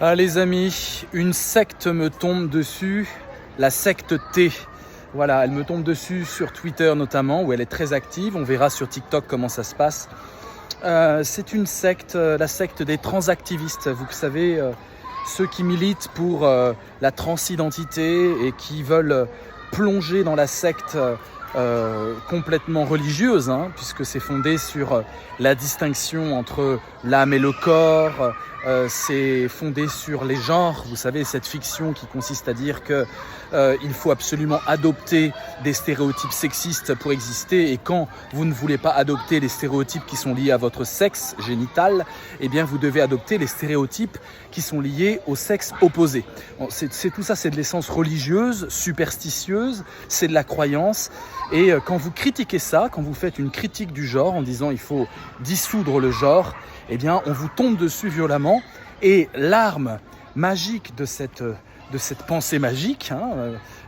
Ah les amis, une secte me tombe dessus, la secte T. Voilà, elle me tombe dessus sur Twitter notamment, où elle est très active. On verra sur TikTok comment ça se passe. C'est une secte, la secte des transactivistes. Vous savez, ceux qui militent pour la transidentité et qui veulent plonger dans la secte complètement religieuse, puisque c'est fondé sur la distinction entre l'âme et le corps. C'est fondé sur les genres, vous savez, cette fiction qui consiste à dire que il faut absolument adopter des stéréotypes sexistes pour exister, et quand vous ne voulez pas adopter les stéréotypes qui sont liés à votre sexe génital, eh bien vous devez adopter les stéréotypes qui sont liés au sexe opposé. C'est tout ça, c'est de l'essence religieuse, superstitieuse, c'est de la croyance. Et quand vous critiquez ça, quand vous faites une critique du genre en disant il faut dissoudre le genre, eh bien on vous tombe dessus violemment. Et l'arme magique de cette pensée magique,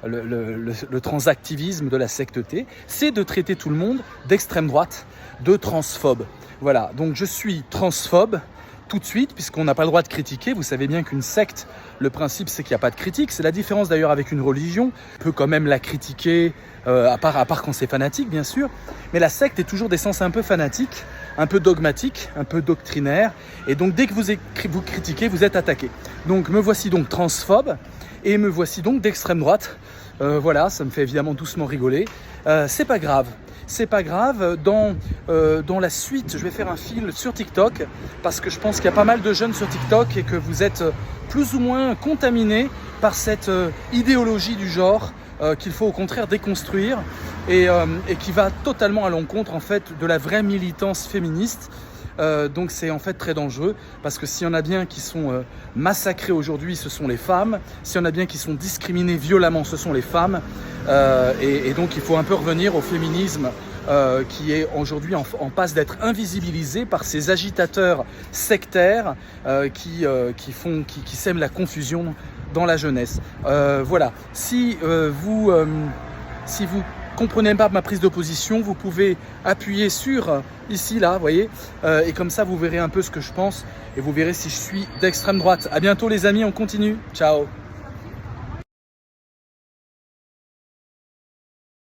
le transactivisme de la secte T, c'est de traiter tout le monde d'extrême droite, de transphobe. Voilà, donc je suis transphobe tout de suite, puisqu'on n'a pas le droit de critiquer. Vous savez bien qu'une secte, le principe c'est qu'il n'y a pas de critique. C'est la différence d'ailleurs avec une religion. On peut quand même la critiquer, à part quand c'est fanatique bien sûr. Mais la secte est toujours d'essence un peu fanatique, un peu dogmatique, un peu doctrinaire. Et donc dès que vous critiquez, vous êtes attaqué. Donc me voici donc transphobe et me voici donc d'extrême droite. Voilà, ça me fait évidemment doucement rigoler. C'est pas grave. C'est pas grave, dans la suite, je vais faire un fil sur TikTok parce que je pense qu'il y a pas mal de jeunes sur TikTok et que vous êtes plus ou moins contaminés par cette idéologie du genre qu'il faut au contraire déconstruire et qui va totalement à l'encontre en fait de la vraie militance féministe. Donc c'est en fait très dangereux parce que s'il y en a bien qui sont massacrées aujourd'hui, ce sont les femmes. S'il y en a bien qui sont discriminées violemment, ce sont les femmes. Et donc il faut un peu revenir au féminisme qui est aujourd'hui en passe d'être invisibilisé par ces agitateurs sectaires qui sèment la confusion dans la jeunesse. Voilà, si vous comprenez pas ma prise de position, vous pouvez appuyer sur ici, là, vous voyez, et comme ça vous verrez un peu ce que je pense et vous verrez si je suis d'extrême droite. À bientôt les amis, on continue. Ciao.